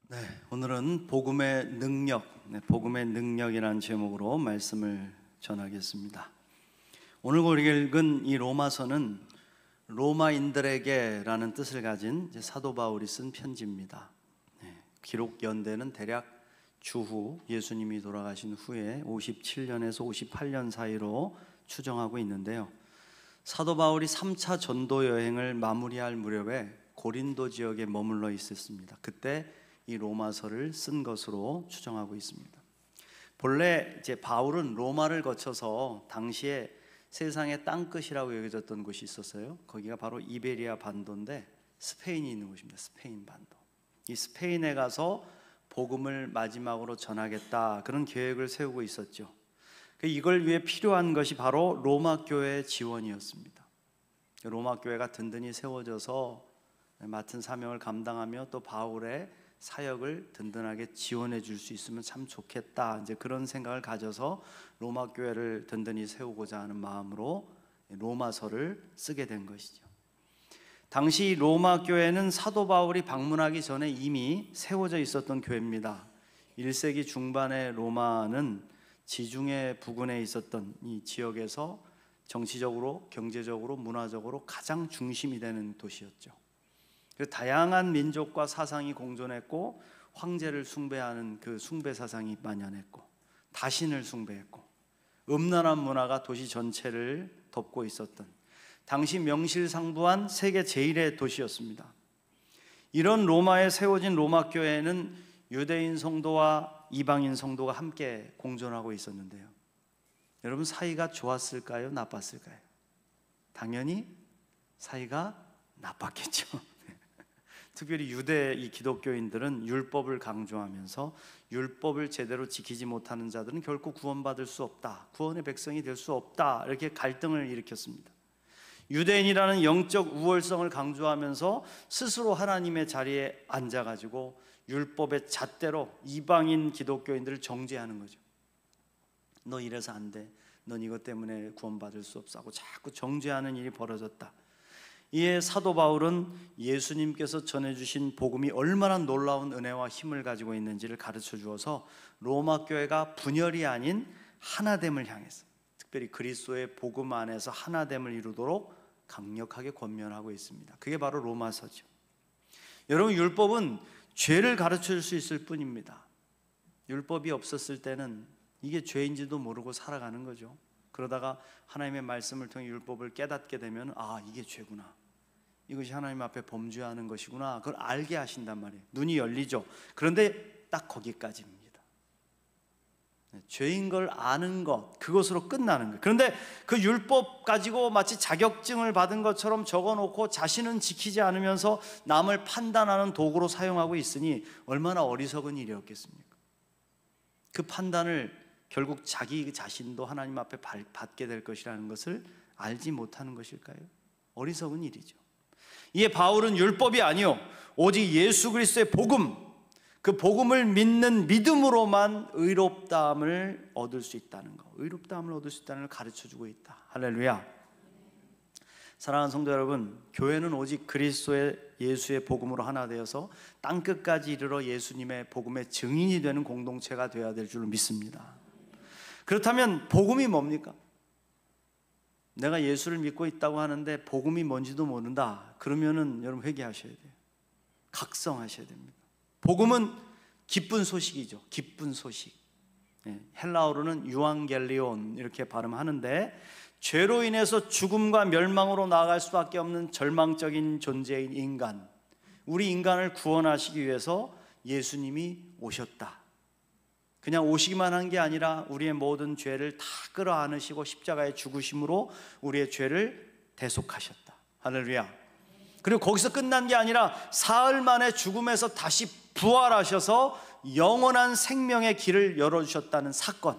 네, 오늘은 복음의 능력, 복음의 능력이라는 제목으로 말씀을 전하겠습니다. 오늘 우리가 읽은 이 로마서는 로마인들에게라는 뜻을 가진 사도 바울이 쓴 편지입니다. 기록 연대는 대략 주후 예수님이 돌아가신 후에 57년에서 58년 사이로 추정하고 있는데요. 사도 바울이 3차 전도 여행을 마무리할 무렵에 고린도 지역에 머물러 있었습니다. 그때 이 로마서를 쓴 것으로 추정하고 있습니다. 본래 바울은 로마를 거쳐서 당시에 세상의 땅끝이라고 여겨졌던 곳이 있었어요. 거기가 바로 이베리아 반도인데 스페인이 있는 곳입니다. 스페인 반도. 이 스페인에 가서 복음을 마지막으로 전하겠다, 그런 계획을 세우고 있었죠. 이걸 위해 필요한 것이 바로 로마 교회의 지원이었습니다. 로마 교회가 든든히 세워져서 맡은 사명을 감당하며 또 바울의 사역을 든든하게 지원해 줄 수 있으면 참 좋겠다, 그런 생각을 가져서 로마 교회를 든든히 세우고자 하는 마음으로 로마서를 쓰게 된 것이죠. 당시 로마 교회는 사도 바울이 방문하기 전에 이미 세워져 있었던 교회입니다. 1세기 중반의 로마는 지중해 부근에 있었던 이 지역에서 정치적으로, 경제적으로, 문화적으로 가장 중심이 되는 도시였죠. 다양한 민족과 사상이 공존했고, 황제를 숭배하는 그 숭배 사상이 만연했고, 다신을 숭배했고, 음란한 문화가 도시 전체를 덮고 있었던 당시 명실상부한 세계 제1의 도시였습니다. 이런 로마에 세워진 로마 교회는 유대인 성도와 이방인 성도가 함께 공존하고 있었는데요. 여러분, 사이가 좋았을까요? 나빴을까요? 당연히 사이가 나빴겠죠. 특별히 유대 이 기독교인들은 율법을 강조하면서 율법을 제대로 지키지 못하는 자들은 결코 구원받을 수 없다, 구원의 백성이 될 수 없다, 이렇게 갈등을 일으켰습니다. 유대인이라는 영적 우월성을 강조하면서 스스로 하나님의 자리에 앉아가지고 율법의 잣대로 이방인 기독교인들을 정죄하는 거죠. 너 이래서 안 돼, 넌 이것 때문에 구원받을 수 없어 하고 자꾸 정죄하는 일이 벌어졌다. 이에 사도 바울은 예수님께서 전해주신 복음이 얼마나 놀라운 은혜와 힘을 가지고 있는지를 가르쳐 주어서 로마 교회가 분열이 아닌 하나됨을 향해서, 특별히 그리스도의 복음 안에서 하나됨을 이루도록 강력하게 권면하고 있습니다. 그게 바로 로마서죠. 여러분, 율법은 죄를 가르쳐 줄 수 있을 뿐입니다. 율법이 없었을 때는 이게 죄인지도 모르고 살아가는 거죠. 그러다가 하나님의 말씀을 통해 율법을 깨닫게 되면, 아, 이게 죄구나, 이것이 하나님 앞에 범죄하는 것이구나, 그걸 알게 하신단 말이에요. 눈이 열리죠. 그런데 딱 거기까지입니다. 죄인 걸 아는 것, 그것으로 끝나는 거예요. 그런데 그 율법 가지고 마치 자격증을 받은 것처럼 적어놓고 자신은 지키지 않으면서 남을 판단하는 도구로 사용하고 있으니 얼마나 어리석은 일이었겠습니까? 그 판단을 결국 자기 자신도 하나님 앞에 받게 될 것이라는 것을 알지 못하는 것일까요? 어리석은 일이죠. 이에 바울은 율법이 아니요, 오직 예수 그리스도의 복음, 그 복음을 믿는 믿음으로만 의롭다함을 얻을 수 있다는 것, 의롭다함을 얻을 수 있다는 걸 가르쳐주고 있다. 할렐루야. 사랑하는 성도 여러분, 교회는 오직 그리스도의 예수의 복음으로 하나 되어서 땅끝까지 이르러 예수님의 복음의 증인이 되는 공동체가 되어야 될 줄 믿습니다. 그렇다면 복음이 뭡니까? 내가 예수를 믿고 있다고 하는데 복음이 뭔지도 모른다, 그러면은 여러분 회개하셔야 돼요. 각성하셔야 됩니다. 복음은 기쁜 소식이죠. 기쁜 소식. 헬라어로는 유앙겔리온 이렇게 발음하는데, 죄로 인해서 죽음과 멸망으로 나아갈 수밖에 없는 절망적인 존재인 인간, 우리 인간을 구원하시기 위해서 예수님이 오셨다. 그냥 오시기만 한 게 아니라 우리의 모든 죄를 다 끌어안으시고 십자가에 죽으심으로 우리의 죄를 대속하셨다. 할렐루야. 그리고 거기서 끝난 게 아니라 사흘 만에 죽음에서 다시 부활하셔서 영원한 생명의 길을 열어주셨다는 사건,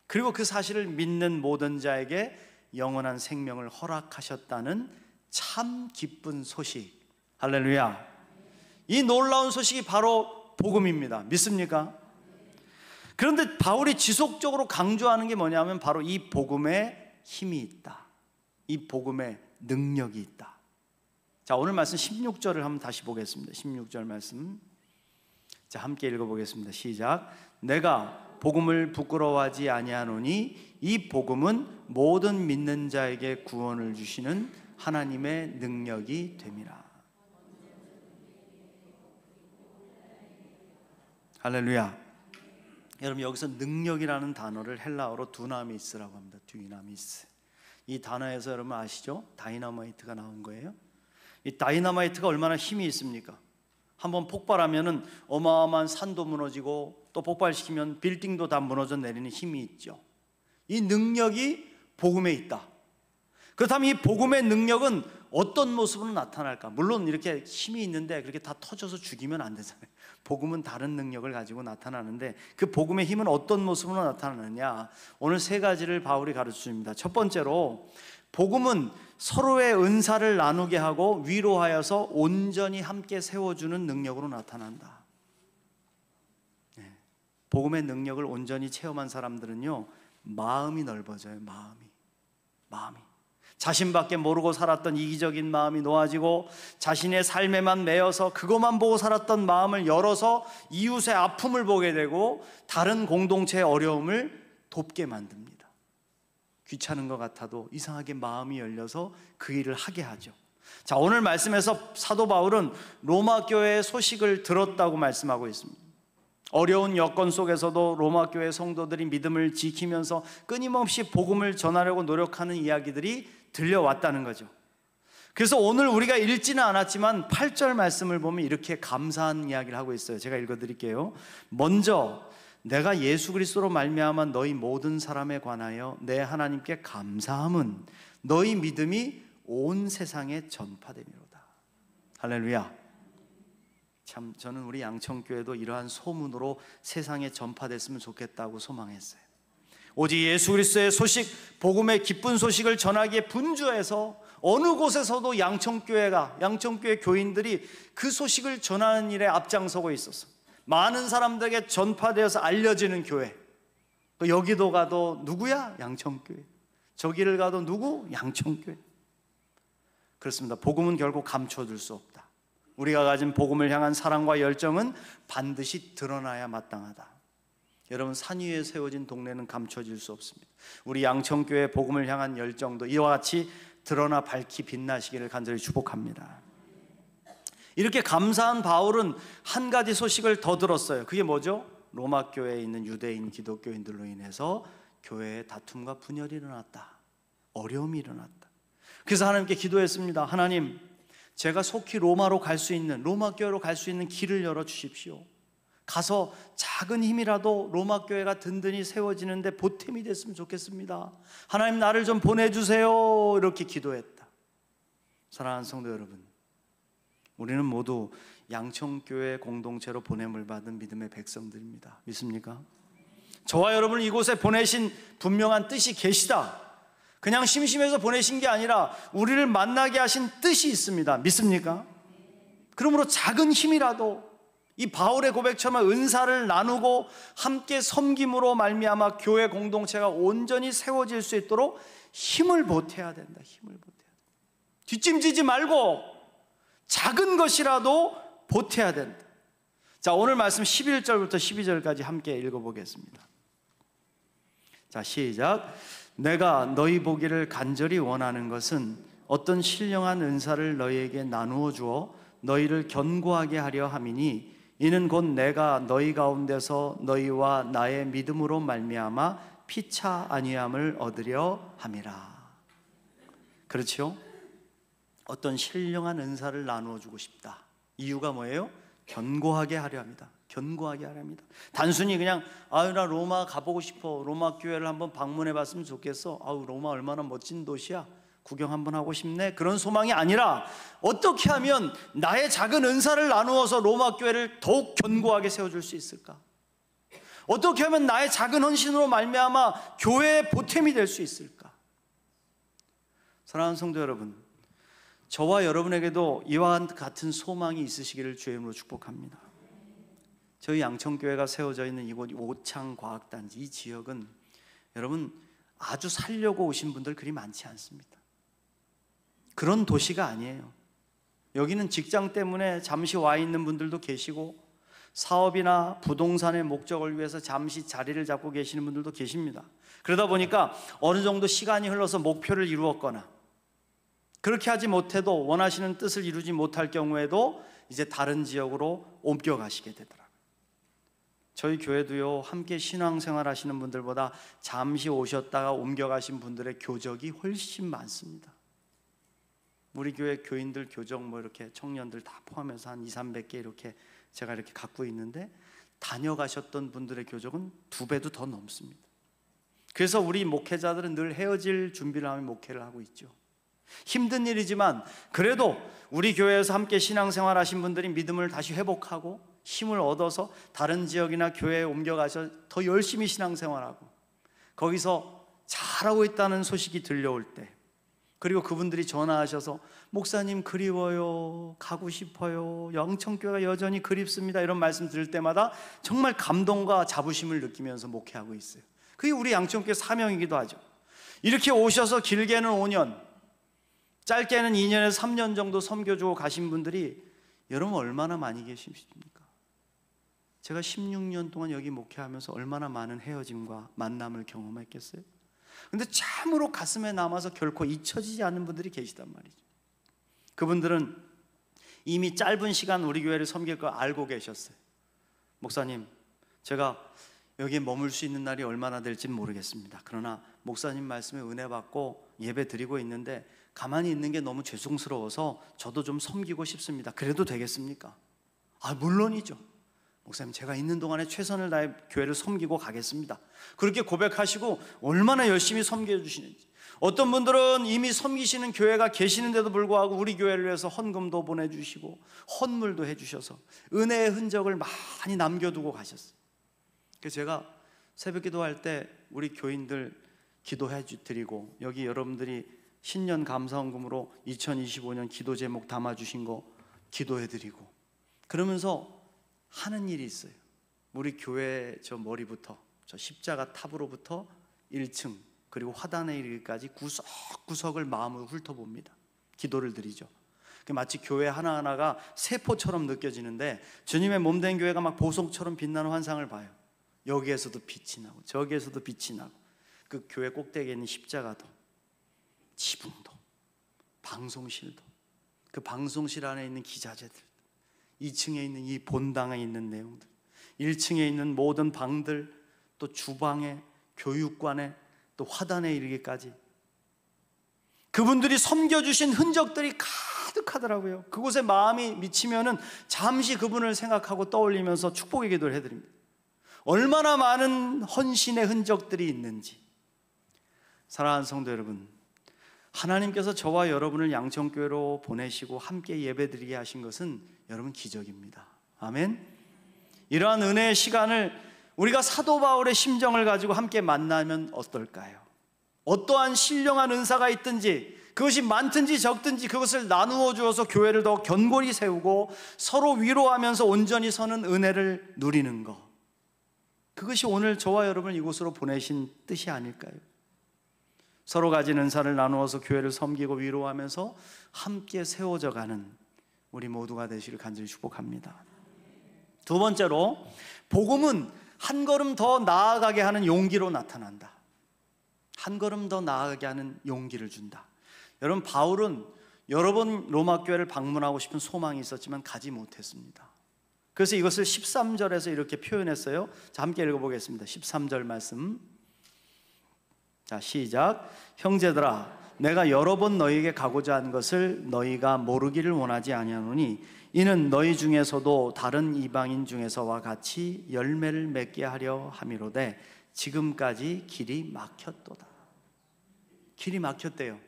그리고 그 사실을 믿는 모든 자에게 영원한 생명을 허락하셨다는 참 기쁜 소식. 할렐루야. 이 놀라운 소식이 바로 복음입니다. 믿습니까? 그런데 바울이 지속적으로 강조하는 게 뭐냐면 바로 이 복음에 힘이 있다, 이 복음에 능력이 있다. 자, 오늘 말씀 16절을 한번 다시 보겠습니다. 16절 말씀. 자, 함께 읽어보겠습니다. 시작. 내가 복음을 부끄러워하지 아니하노니 이 복음은 모든 믿는 자에게 구원을 주시는 하나님의 능력이 됨이라. 할렐루야. 여러분, 여기서 능력이라는 단어를 헬라어로 두나미스라고 합니다. 두나미스. 이 단어에서 여러분 아시죠? 다이너마이트가 나온 거예요. 이 다이너마이트가 얼마나 힘이 있습니까? 한번 폭발하면은 어마어마한 산도 무너지고 또 폭발시키면 빌딩도 다 무너져 내리는 힘이 있죠. 이 능력이 복음에 있다. 그렇다면 이 복음의 능력은 어떤 모습으로 나타날까? 물론 이렇게 힘이 있는데 그렇게 다 터져서 죽이면 안 되잖아요. 복음은 다른 능력을 가지고 나타나는데 그 복음의 힘은 어떤 모습으로 나타나느냐? 오늘 세 가지를 바울이 가르쳐 줍니다. 첫 번째로, 복음은 서로의 은사를 나누게 하고 위로하여서 온전히 함께 세워주는 능력으로 나타난다. 복음의 능력을 온전히 체험한 사람들은요, 마음이 넓어져요. 마음이 자신밖에 모르고 살았던 이기적인 마음이 놓아지고 자신의 삶에만 매여서 그것만 보고 살았던 마음을 열어서 이웃의 아픔을 보게 되고 다른 공동체의 어려움을 돕게 만듭니다. 귀찮은 것 같아도 이상하게 마음이 열려서 그 일을 하게 하죠. 자, 오늘 말씀에서 사도 바울은 로마 교회의 소식을 들었다고 말씀하고 있습니다. 어려운 여건 속에서도 로마 교회 성도들이 믿음을 지키면서 끊임없이 복음을 전하려고 노력하는 이야기들이 들려왔다는 거죠. 그래서 오늘 우리가 읽지는 않았지만 8절 말씀을 보면 이렇게 감사한 이야기를 하고 있어요. 제가 읽어드릴게요. 먼저 내가 예수 그리스도로 말미암아 너희 모든 사람에 관하여 내 하나님께 감사함은 너희 믿음이 온 세상에 전파되미로다. 할렐루야. 참 저는 우리 양천교회도 이러한 소문으로 세상에 전파됐으면 좋겠다고 소망했어요. 오직 예수 그리스도의 소식, 복음의 기쁜 소식을 전하기에 분주해서 어느 곳에서도 양천교회 교인들이 그 소식을 전하는 일에 앞장서고 있었어. 많은 사람들에게 전파되어서 알려지는 교회. 여기도 가도 누구야? 양천교회. 저기를 가도 누구? 양천교회. 그렇습니다. 복음은 결국 감춰둘 수 없다. 우리가 가진 복음을 향한 사랑과 열정은 반드시 드러나야 마땅하다. 여러분, 산 위에 세워진 동네는 감춰질 수 없습니다. 우리 양천교회 복음을 향한 열정도 이와 같이 드러나 밝히 빛나시기를 간절히 축복합니다. 이렇게 감사한 바울은 한 가지 소식을 더 들었어요. 그게 뭐죠? 로마 교회에 있는 유대인 기독교인들로 인해서 교회에 다툼과 분열이 일어났다. 어려움이 일어났다. 그래서 하나님께 기도했습니다. 하나님, 제가 속히 로마로 갈 수 있는, 로마 교회로 갈 수 있는 길을 열어주십시오. 가서 작은 힘이라도 로마 교회가 든든히 세워지는데 보탬이 됐으면 좋겠습니다. 하나님, 나를 좀 보내주세요. 이렇게 기도했다. 사랑하는 성도 여러분, 우리는 모두 양천교회 공동체로 보냄을 받은 믿음의 백성들입니다. 믿습니까? 저와 여러분을 이곳에 보내신 분명한 뜻이 계시다. 그냥 심심해서 보내신 게 아니라 우리를 만나게 하신 뜻이 있습니다. 믿습니까? 그러므로 작은 힘이라도 이 바울의 고백처럼 은사를 나누고 함께 섬김으로 말미암아 교회 공동체가 온전히 세워질 수 있도록 힘을 보태야 된다. 힘을 보태야 된다. 뒷짐지지 말고 작은 것이라도 보태야 된다. 자, 오늘 말씀 11절부터 12절까지 함께 읽어보겠습니다. 자, 시작. 내가 너희 보기를 간절히 원하는 것은 어떤 신령한 은사를 너희에게 나누어 주어 너희를 견고하게 하려 함이니 이는 곧 내가 너희 가운데서 너희와 나의 믿음으로 말미암아 피차 아니함을 얻으려 함이라. 그렇죠? 어떤 신령한 은사를 나누어 주고 싶다. 이유가 뭐예요? 견고하게 하려 합니다. 견고하게 하려 합니다. 단순히 그냥 나 로마 가보고 싶어, 로마 교회를 한번 방문해 봤으면 좋겠어, 로마 얼마나 멋진 도시야, 구경 한번 하고 싶네, 그런 소망이 아니라 어떻게 하면 나의 작은 은사를 나누어서 로마 교회를 더욱 견고하게 세워줄 수 있을까? 어떻게 하면 나의 작은 헌신으로 말미암아 교회의 보탬이 될 수 있을까? 사랑하는 성도 여러분, 저와 여러분에게도 이와 같은 소망이 있으시기를 주의 이름으로 축복합니다. 저희 양천교회가 세워져 있는 이곳 오창과학단지, 이 지역은 여러분 아주 살려고 오신 분들 그리 많지 않습니다. 그런 도시가 아니에요. 여기는 직장 때문에 잠시 와 있는 분들도 계시고 사업이나 부동산의 목적을 위해서 잠시 자리를 잡고 계시는 분들도 계십니다. 그러다 보니까 어느 정도 시간이 흘러서 목표를 이루었거나, 그렇게 하지 못해도 원하시는 뜻을 이루지 못할 경우에도 이제 다른 지역으로 옮겨가시게 되더라고요. 저희 교회도요, 함께 신앙생활 하시는 분들보다 잠시 오셨다가 옮겨가신 분들의 교적이 훨씬 많습니다. 우리 교회 교인들 교적 이렇게 청년들 다 포함해서 한 200~300개 이렇게 제가 이렇게 갖고 있는데, 다녀가셨던 분들의 교적은 2배도 더 넘습니다. 그래서 우리 목회자들은 늘 헤어질 준비를 하며 목회를 하고 있죠. 힘든 일이지만 그래도 우리 교회에서 함께 신앙생활 하신 분들이 믿음을 다시 회복하고 힘을 얻어서 다른 지역이나 교회에 옮겨가서 더 열심히 신앙생활하고 거기서 잘하고 있다는 소식이 들려올 때, 그리고 그분들이 전화하셔서 목사님 그리워요, 가고 싶어요, 영천교회가 여전히 그립습니다, 이런 말씀 들을 때마다 정말 감동과 자부심을 느끼면서 목회하고 있어요. 그게 우리 양천교회 사명이기도 하죠. 이렇게 오셔서 길게는 5년, 짧게는 2년에서 3년 정도 섬겨주고 가신 분들이 여러분 얼마나 많이 계십니까? 제가 16년 동안 여기 목회하면서 얼마나 많은 헤어짐과 만남을 경험했겠어요? 근데 참으로 가슴에 남아서 결코 잊혀지지 않는 분들이 계시단 말이죠. 그분들은 이미 짧은 시간 우리 교회를 섬길 걸 알고 계셨어요. 목사님, 제가 여기에 머물 수 있는 날이 얼마나 될지는 모르겠습니다. 그러나 목사님 말씀에 은혜 받고 예배 드리고 있는데 가만히 있는 게 너무 죄송스러워서 저도 좀 섬기고 싶습니다. 그래도 되겠습니까? 물론이죠. 목사님, 제가 있는 동안에 최선을 다해 교회를 섬기고 가겠습니다. 그렇게 고백하시고 얼마나 열심히 섬겨주시는지. 어떤 분들은 이미 섬기시는 교회가 계시는데도 불구하고 우리 교회를 위해서 헌금도 보내주시고 헌물도 해주셔서 은혜의 흔적을 많이 남겨두고 가셨어요. 그래서 제가 새벽 기도할 때 우리 교인들 기도해 드리고, 여기 여러분들이 신년 감사헌금으로 2025년 기도 제목 담아주신 거 기도해 드리고, 그러면서 하는 일이 있어요. 우리 교회 저 머리부터 저 십자가 탑으로부터 1층 그리고 화단에 이르기까지 구석구석을 마음으로 훑어봅니다. 기도를 드리죠. 마치 교회 하나하나가 세포처럼 느껴지는데 주님의 몸된 교회가 막 보석처럼 빛나는 환상을 봐요. 여기에서도 빛이 나고 저기에서도 빛이 나고, 그 교회 꼭대기에 있는 십자가도, 지붕도, 방송실도, 그 방송실 안에 있는 기자재들, 2층에 있는 이 본당에 있는 내용들, 1층에 있는 모든 방들, 또 주방에, 교육관에, 또 화단에 이르기까지 그분들이 섬겨주신 흔적들이 가득하더라고요. 그곳에 마음이 미치면은 잠시 그분을 생각하고 떠올리면서 축복의 기도를 해드립니다. 얼마나 많은 헌신의 흔적들이 있는지. 사랑하는 성도 여러분, 하나님께서 저와 여러분을 양천교회로 보내시고 함께 예배드리게 하신 것은 여러분 기적입니다. 아멘. 이러한 은혜의 시간을 우리가 사도 바울의 심정을 가지고 함께 만나면 어떨까요? 어떠한 신령한 은사가 있든지, 그것이 많든지 적든지 그것을 나누어 주어서 교회를 더 견고히 세우고 서로 위로하면서 온전히 서는 은혜를 누리는 것, 그것이 오늘 저와 여러분을 이곳으로 보내신 뜻이 아닐까요? 서로 가진 은사를 나누어서 교회를 섬기고 위로하면서 함께 세워져 가는 우리 모두가 되시길 간절히 축복합니다. 두 번째로, 복음은 한 걸음 더 나아가게 하는 용기로 나타난다. 한 걸음 더 나아가게 하는 용기를 준다. 여러분, 바울은 여러 번 로마 교회를 방문하고 싶은 소망이 있었지만 가지 못했습니다. 그래서 이것을 13절에서 이렇게 표현했어요. 자, 함께 읽어보겠습니다. 13절 말씀. 자, 시작. 형제들아, 내가 여러 번 너희에게 가고자 한 것을 너희가 모르기를 원하지 아니하노니 이는 너희 중에서도 다른 이방인 중에서와 같이 열매를 맺게 하려 함이로되 지금까지 길이 막혔도다. 길이 막혔대요.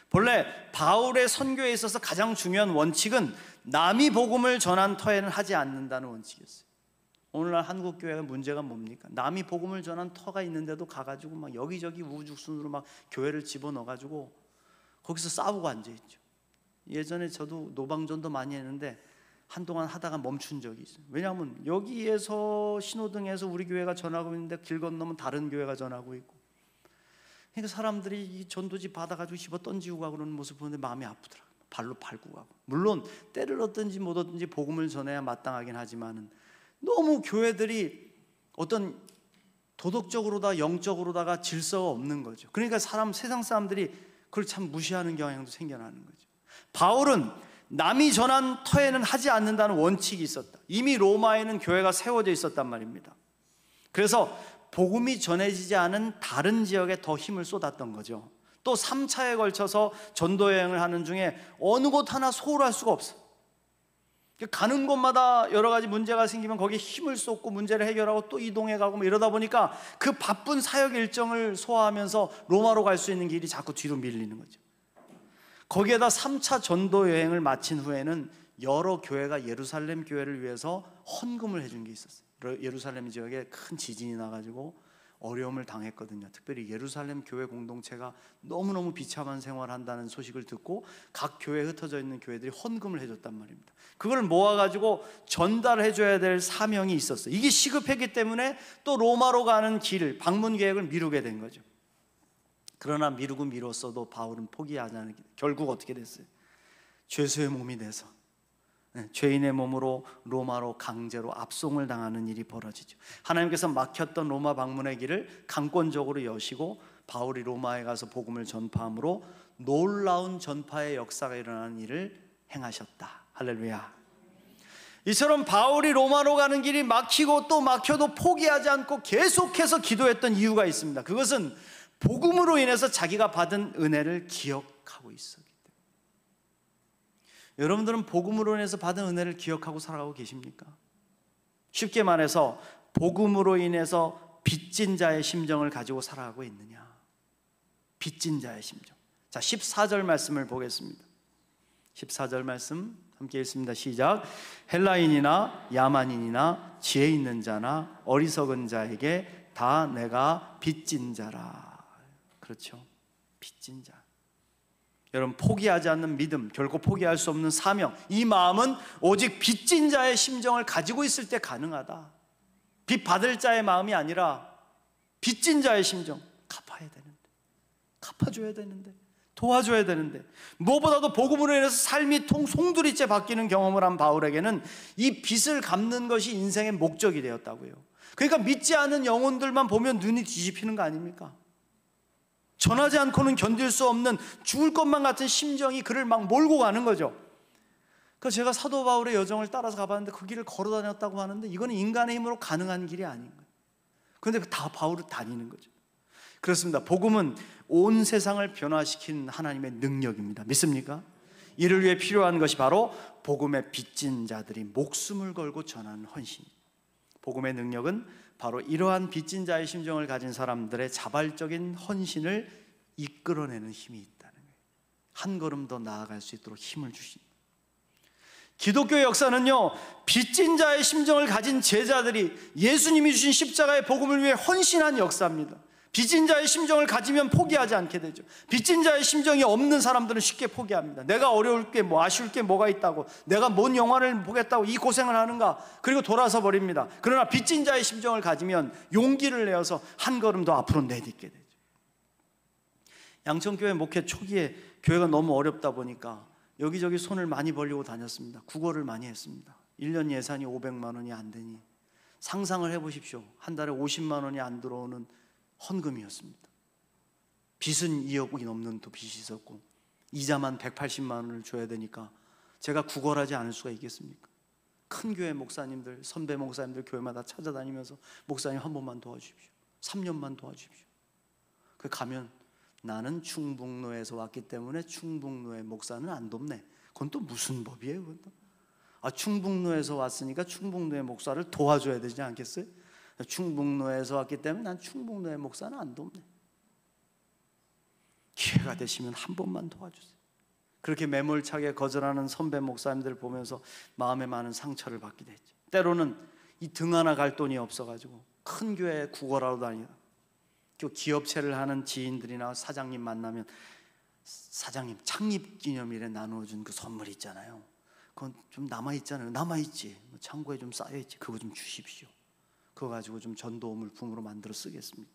본래 바울의 선교에 있어서 가장 중요한 원칙은 남이 복음을 전한 터에는 하지 않는다는 원칙이었어요. 오늘날 한국 교회가 문제가 뭡니까? 남이 복음을 전한 터가 있는데도 가가지고 막 여기저기 우후죽순으로 막 교회를 집어넣어가지고 거기서 싸우고 앉아있죠. 예전에 저도 노방전도 많이 했는데 한동안 하다가 멈춘 적이 있어요. 왜냐하면 여기에서 신호등에서 우리 교회가 전하고 있는데 길 건너면 다른 교회가 전하고 있고, 그러니까 사람들이 이 전도지 받아가지고 집어 던지고 가고 그러는 모습 보는데 마음이 아프더라고요. 발로 밟고 가고. 물론 때를 얻든지 못 얻든지 복음을 전해야 마땅하긴 하지만은 너무 교회들이 어떤 도덕적으로다 영적으로다가 질서가 없는 거죠. 그러니까 세상 사람들이 그걸 참 무시하는 경향도 생겨나는 거죠. 바울은 남이 전한 터에는 하지 않는다는 원칙이 있었다. 이미 로마에는 교회가 세워져 있었단 말입니다. 그래서 복음이 전해지지 않은 다른 지역에 더 힘을 쏟았던 거죠. 또 3차에 걸쳐서 전도 여행을 하는 중에 어느 곳 하나 소홀할 수가 없어요. 가는 곳마다 여러 가지 문제가 생기면 거기에 힘을 쏟고 문제를 해결하고 또 이동해 가고 뭐 이러다 보니까 그 바쁜 사역 일정을 소화하면서 로마로 갈 수 있는 길이 자꾸 뒤로 밀리는 거죠. 거기에다 3차 전도 여행을 마친 후에는 여러 교회가 예루살렘 교회를 위해서 헌금을 해준 게 있었어요. 예루살렘 지역에 큰 지진이 나가지고 어려움을 당했거든요. 특별히 예루살렘 교회 공동체가 너무너무 비참한 생활을 한다는 소식을 듣고 각 교회에 흩어져 있는 교회들이 헌금을 해줬단 말입니다. 그걸 모아가지고 전달해줘야 될 사명이 있었어요. 이게 시급했기 때문에 또 로마로 가는 길, 방문 계획을 미루게 된 거죠. 그러나 미루고 미뤘어도 바울은 포기하지 않은 게 결국 어떻게 됐어요? 죄수의 몸이 돼서 죄인의 몸으로 로마로 강제로 압송을 당하는 일이 벌어지죠. 하나님께서 막혔던 로마 방문의 길을 강권적으로 여시고 바울이 로마에 가서 복음을 전파함으로 놀라운 전파의 역사가 일어나는 일을 행하셨다. 할렐루야. 이처럼 바울이 로마로 가는 길이 막히고 또 막혀도 포기하지 않고 계속해서 기도했던 이유가 있습니다. 그것은 복음으로 인해서 자기가 받은 은혜를 기억하고 있었기 때문에. 여러분들은 복음으로 인해서 받은 은혜를 기억하고 살아가고 계십니까? 쉽게 말해서 복음으로 인해서 빚진 자의 심정을 가지고 살아가고 있느냐? 빚진 자의 심정. 자, 14절 말씀을 보겠습니다. 14절 말씀 함께 읽습니다. 시작. 헬라인이나 야만인이나 지혜 있는 자나 어리석은 자에게 다 내가 빚진 자라. 그렇죠. 빚진 자. 여러분, 포기하지 않는 믿음, 결코 포기할 수 없는 사명, 이 마음은 오직 빚진 자의 심정을 가지고 있을 때 가능하다. 빚 받을 자의 마음이 아니라 빚진 자의 심정. 갚아야 되는데, 갚아줘야 되는데, 도와줘야 되는데, 무엇보다도 복음으로 인해서 삶이 송두리째 바뀌는 경험을 한 바울에게는 이 빚을 갚는 것이 인생의 목적이 되었다고요. 그러니까 믿지 않는 영혼들만 보면 눈이 뒤집히는 거 아닙니까? 전하지 않고는 견딜 수 없는 죽을 것만 같은 심정이 그를 막 몰고 가는 거죠. 그래서 제가 사도 바울의 여정을 따라서 가봤는데 그 길을 걸어 다녔다고 하는데 이거는 인간의 힘으로 가능한 길이 아닌 거예요. 그런데 다 바울을 다니는 거죠. 그렇습니다. 복음은 온 세상을 변화시킨 하나님의 능력입니다. 믿습니까? 이를 위해 필요한 것이 바로 복음의 빚진 자들이 목숨을 걸고 전하는 헌신입니다. 복음의 능력은 바로 이러한 빚진 자의 심정을 가진 사람들의 자발적인 헌신을 이끌어내는 힘이 있다는 거예요. 한 걸음 더 나아갈 수 있도록 힘을 주십니다. 기독교의 역사는요, 빚진 자의 심정을 가진 제자들이 예수님이 주신 십자가의 복음을 위해 헌신한 역사입니다. 빚진 자의 심정을 가지면 포기하지 않게 되죠. 빚진 자의 심정이 없는 사람들은 쉽게 포기합니다. 내가 어려울 게 아쉬울 게 뭐가 있다고, 내가 뭔 영화를 보겠다고 이 고생을 하는가, 그리고 돌아서 버립니다. 그러나 빚진 자의 심정을 가지면 용기를 내어서 한 걸음 더 앞으로 내딛게 되죠. 양천교회 목회 초기에 교회가 너무 어렵다 보니까 여기저기 손을 많이 벌리고 다녔습니다. 구걸을 많이 했습니다. 1년 예산이 500만 원이 안 되니 상상을 해보십시오. 한 달에 50만 원이 안 들어오는 헌금이었습니다. 빚은 2억이 넘는 또 빚이 있었고 이자만 180만 원을 줘야 되니까 제가 구걸하지 않을 수가 있겠습니까? 큰 교회 목사님들, 선배 목사님들 교회마다 찾아다니면서 목사님 한 번만 도와주십시오. 3년만 도와주십시오. 그 가면 나는 충북로에서 왔기 때문에 충북로의 목사는 안 돕네. 그건 또 무슨 법이에요? 그건 또? 충북로에서 왔으니까 충북로의 목사를 도와줘야 되지 않겠어요? 충북로에서 왔기 때문에 난 충북로의 목사는 안 돕네. 기회가 되시면 한 번만 도와주세요. 그렇게 매몰차게 거절하는 선배 목사님들을 보면서 마음에 많은 상처를 받게 됐죠. 때로는 이 등 하나 갈 돈이 없어가지고 큰 교회에 구걸하러 다니다. 기업체를 하는 지인들이나 사장님 만나면 사장님 창립기념일에 나누어준 그 선물 있잖아요. 그건 좀 남아있잖아요. 남아있지. 창고에 좀 쌓여있지. 그거 좀 주십시오. 그거 가지고 좀 전도 물품으로 만들어 쓰겠습니다.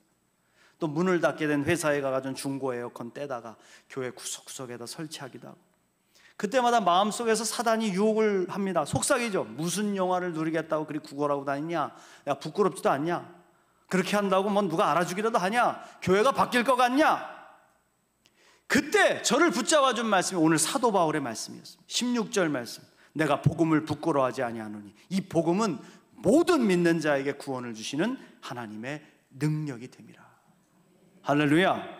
또 문을 닫게 된 회사에 가가지고 중고 에어컨 떼다가 교회 구석구석에다 설치하기도 하고, 그때마다 마음속에서 사단이 유혹을 합니다. 속삭이죠. 무슨 영화를 누리겠다고 그리 구걸하고 다니냐? 야, 부끄럽지도 않냐? 그렇게 한다고 뭐 누가 알아주기라도 하냐? 교회가 바뀔 것 같냐? 그때 저를 붙잡아 준 말씀이 오늘 사도 바울의 말씀이었습니다. 16절 말씀. 내가 복음을 부끄러워하지 아니하노니 이 복음은 모든 믿는 자에게 구원을 주시는 하나님의 능력이 됨이라. 할렐루야.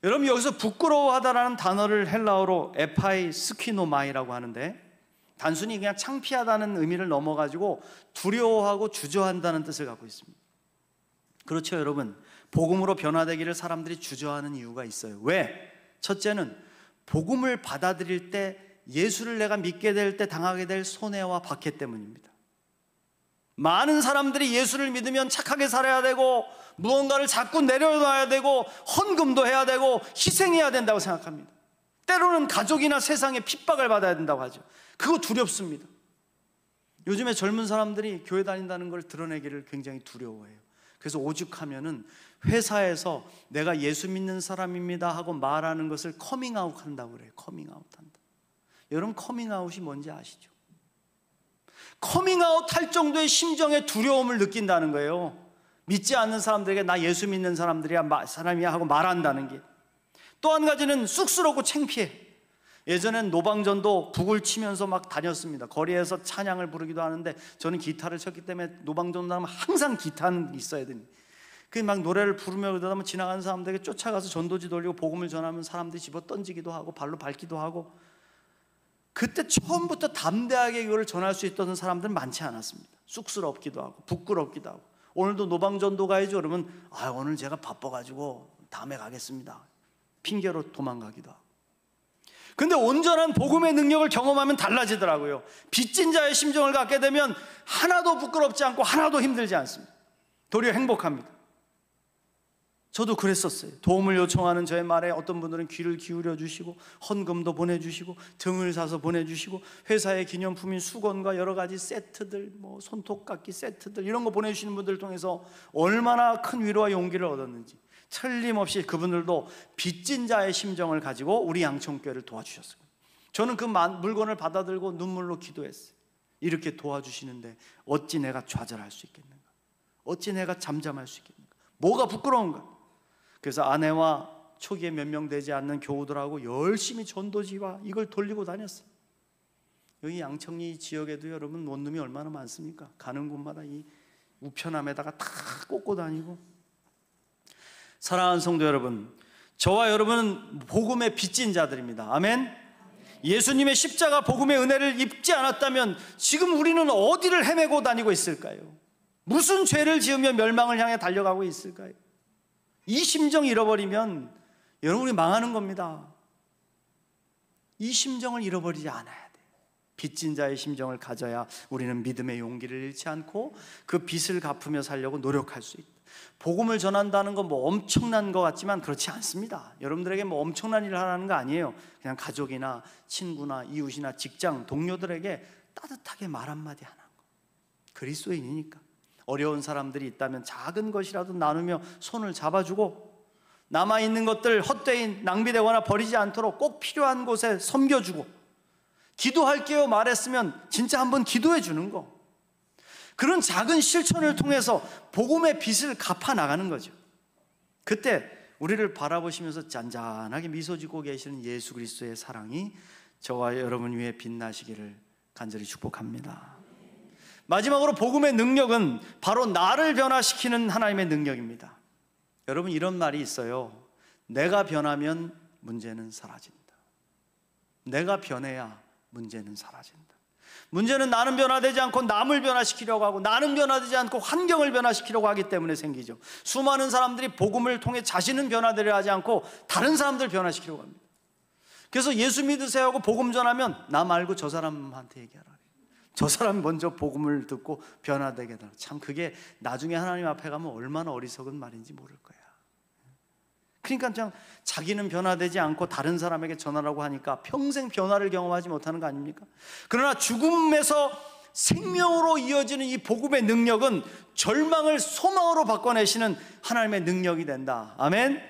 여러분, 여기서 부끄러워하다라는 단어를 헬라어로 에파이스키노마이라고 하는데, 단순히 그냥 창피하다는 의미를 넘어가지고 두려워하고 주저한다는 뜻을 갖고 있습니다. 그렇죠, 여러분. 복음으로 변화되기를 사람들이 주저하는 이유가 있어요. 왜? 첫째는 복음을 받아들일 때, 예수를 내가 믿게 될 때 당하게 될 손해와 박해 때문입니다. 많은 사람들이 예수를 믿으면 착하게 살아야 되고 무언가를 자꾸 내려놔야 되고 헌금도 해야 되고 희생해야 된다고 생각합니다. 때로는 가족이나 세상에 핍박을 받아야 된다고 하죠. 그거 두렵습니다. 요즘에 젊은 사람들이 교회 다닌다는 걸 드러내기를 굉장히 두려워해요. 그래서 오죽하면은 회사에서 내가 예수 믿는 사람입니다 하고 말하는 것을 커밍아웃 한다고 그래요. 커밍아웃 한다. 여러분, 커밍아웃이 뭔지 아시죠? 커밍아웃 할 정도의 심정의 두려움을 느낀다는 거예요. 믿지 않는 사람들에게 나 예수 믿는 사람이야 하고 말한다는 게. 또 한 가지는 쑥스럽고 창피해. 예전엔 노방전도 북을 치면서 막 다녔습니다. 거리에서 찬양을 부르기도 하는데 저는 기타를 쳤기 때문에 노방전도 하면 항상 기타는 있어야 됩니다. 그 막 노래를 부르며 그러다 보면 지나가는 사람들에게 쫓아가서 전도지 돌리고 복음을 전하면 사람들이 집어 던지기도 하고 발로 밟기도 하고, 그때 처음부터 담대하게 이걸 전할 수 있던 사람들은 많지 않았습니다. 쑥스럽기도 하고 부끄럽기도 하고. 오늘도 노방전도 가야죠. 그러면 오늘 제가 바빠가지고 다음에 가겠습니다. 핑계로 도망가기도 하고. 근데 온전한 복음의 능력을 경험하면 달라지더라고요. 빚진 자의 심정을 갖게 되면 하나도 부끄럽지 않고 하나도 힘들지 않습니다. 도리어 행복합니다. 저도 그랬었어요. 도움을 요청하는 저의 말에 어떤 분들은 귀를 기울여 주시고 헌금도 보내주시고 등을 사서 보내주시고 회사의 기념품인 수건과 여러 가지 세트들, 뭐 손톱깎이 세트들 이런 거 보내주시는 분들을 통해서 얼마나 큰 위로와 용기를 얻었는지, 틀림없이 그분들도 빚진 자의 심정을 가지고 우리 양천교회를 도와주셨어요. 저는 그 물건을 받아들고 눈물로 기도했어요. 이렇게 도와주시는데 어찌 내가 좌절할 수 있겠는가? 어찌 내가 잠잠할 수 있겠는가? 뭐가 부끄러운가? 그래서 아내와 초기에 몇 명 되지 않는 교우들하고 열심히 전도지와 이걸 돌리고 다녔어요. 여기 양천리 지역에도 여러분 원룸이 얼마나 많습니까? 가는 곳마다 이 우편함에다가 다 꽂고 다니고. 사랑하는 성도 여러분, 저와 여러분은 복음의 빚진 자들입니다. 아멘. 예수님의 십자가 복음의 은혜를 입지 않았다면 지금 우리는 어디를 헤매고 다니고 있을까요? 무슨 죄를 지으며 멸망을 향해 달려가고 있을까요? 이 심정 잃어버리면 여러분이 망하는 겁니다. 이 심정을 잃어버리지 않아야 돼요. 빚진 자의 심정을 가져야 우리는 믿음의 용기를 잃지 않고 그 빚을 갚으며 살려고 노력할 수 있다. 복음을 전한다는 건 뭐 엄청난 것 같지만 그렇지 않습니다. 여러분들에게 뭐 엄청난 일을 하라는 거 아니에요. 그냥 가족이나 친구나 이웃이나 직장 동료들에게 따뜻하게 말 한마디 하는 거. 그리스도인이니까. 어려운 사람들이 있다면 작은 것이라도 나누며 손을 잡아주고, 남아있는 것들 헛되이 낭비되거나 버리지 않도록 꼭 필요한 곳에 섬겨주고, 기도할게요 말했으면 진짜 한번 기도해 주는 거. 그런 작은 실천을 통해서 복음의 빚을 갚아 나가는 거죠. 그때 우리를 바라보시면서 잔잔하게 미소 짓고 계시는 예수 그리스도의 사랑이 저와 여러분 위에 빛나시기를 간절히 축복합니다. 마지막으로 복음의 능력은 바로 나를 변화시키는 하나님의 능력입니다. 여러분, 이런 말이 있어요. 내가 변하면 문제는 사라진다. 내가 변해야 문제는 사라진다. 문제는 나는 변화되지 않고 남을 변화시키려고 하고, 나는 변화되지 않고 환경을 변화시키려고 하기 때문에 생기죠. 수많은 사람들이 복음을 통해 자신은 변화되려 하지 않고 다른 사람들을 변화시키려고 합니다. 그래서 예수 믿으세요 하고 복음 전하면 나 말고 저 사람한테 얘기하라. 저 사람 먼저 복음을 듣고 변화되게 해달라. 참 그게 나중에 하나님 앞에 가면 얼마나 어리석은 말인지 모를 거야. 그러니까 그냥 자기는 변화되지 않고 다른 사람에게 전하라고 하니까 평생 변화를 경험하지 못하는 거 아닙니까? 그러나 죽음에서 생명으로 이어지는 이 복음의 능력은 절망을 소망으로 바꿔내시는 하나님의 능력이 된다. 아멘.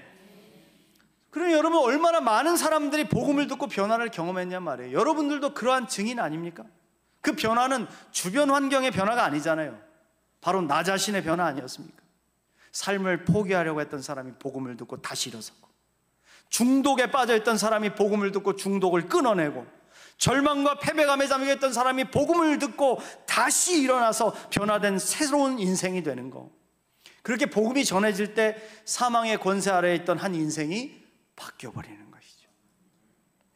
그럼 여러분, 얼마나 많은 사람들이 복음을 듣고 변화를 경험했냔 말이에요. 여러분들도 그러한 증인 아닙니까? 그 변화는 주변 환경의 변화가 아니잖아요. 바로 나 자신의 변화 아니었습니까? 삶을 포기하려고 했던 사람이 복음을 듣고 다시 일어섰고, 중독에 빠져있던 사람이 복음을 듣고 중독을 끊어내고, 절망과 패배감에 잠겨있던 사람이 복음을 듣고 다시 일어나서 변화된 새로운 인생이 되는 거. 그렇게 복음이 전해질 때 사망의 권세 아래에 있던 한 인생이 바뀌어버리는 것이죠.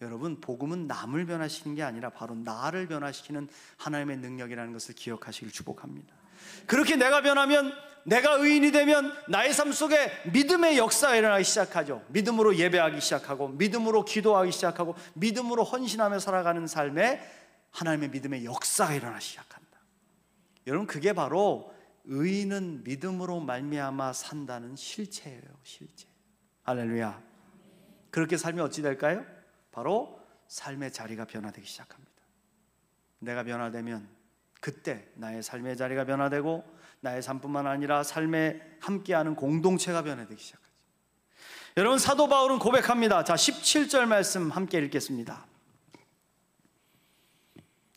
여러분, 복음은 남을 변화시키는 게 아니라 바로 나를 변화시키는 하나님의 능력이라는 것을 기억하시길 축복합니다. 그렇게 내가 변하면, 내가 의인이 되면 나의 삶 속에 믿음의 역사가 일어나기 시작하죠. 믿음으로 예배하기 시작하고, 믿음으로 기도하기 시작하고, 믿음으로 헌신하며 살아가는 삶에 하나님의 믿음의 역사가 일어나기 시작한다. 여러분, 그게 바로 의인은 믿음으로 말미암아 산다는 실체예요. 실체. 할렐루야. 그렇게 살면 어찌 될까요? 바로 삶의 자리가 변화되기 시작합니다. 내가 변화되면 그때 나의 삶의 자리가 변화되고, 나의 삶뿐만 아니라 삶에 함께하는 공동체가 변화되기 시작하죠. 여러분, 사도 바울은 고백합니다. 자, 17절 말씀 함께 읽겠습니다.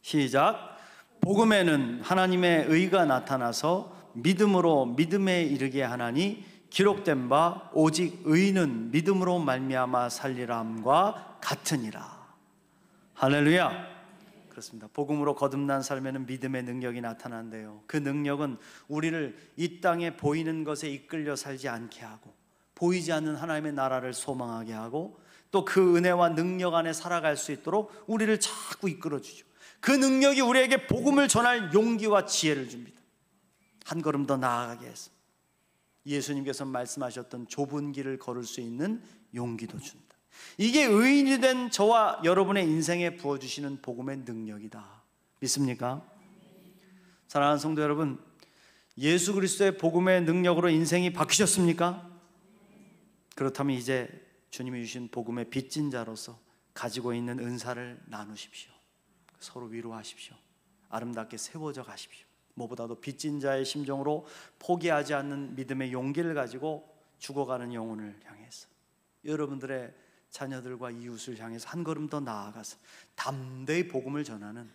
시작. 복음에는 하나님의 의가 나타나서 믿음으로 믿음에 이르게 하나니 기록된 바 오직 의인은 믿음으로 말미암아 살리람과 같으니라. 할렐루야. 그렇습니다. 복음으로 거듭난 삶에는 믿음의 능력이 나타난대요. 그 능력은 우리를 이 땅에 보이는 것에 이끌려 살지 않게 하고, 보이지 않는 하나님의 나라를 소망하게 하고, 또 그 은혜와 능력 안에 살아갈 수 있도록 우리를 자꾸 이끌어주죠. 그 능력이 우리에게 복음을 전할 용기와 지혜를 줍니다. 한 걸음 더 나아가게 해서 예수님께서 말씀하셨던 좁은 길을 걸을 수 있는 용기도 준다. 이게 의인이 된 저와 여러분의 인생에 부어주시는 복음의 능력이다. 믿습니까? 사랑하는 성도 여러분, 예수 그리스도의 복음의 능력으로 인생이 바뀌셨습니까? 그렇다면 이제 주님이 주신 복음의 빚진 자로서 가지고 있는 은사를 나누십시오. 서로 위로하십시오. 아름답게 세워져 가십시오. 무엇보다도 빚진 자의 심정으로 포기하지 않는 믿음의 용기를 가지고 죽어가는 영혼을 향해서, 여러분들의 자녀들과 이웃을 향해서 한 걸음 더 나아가서 담대히 복음을 전하는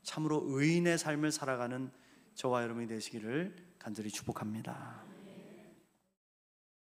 참으로 의인의 삶을 살아가는 저와 여러분이 되시기를 간절히 축복합니다.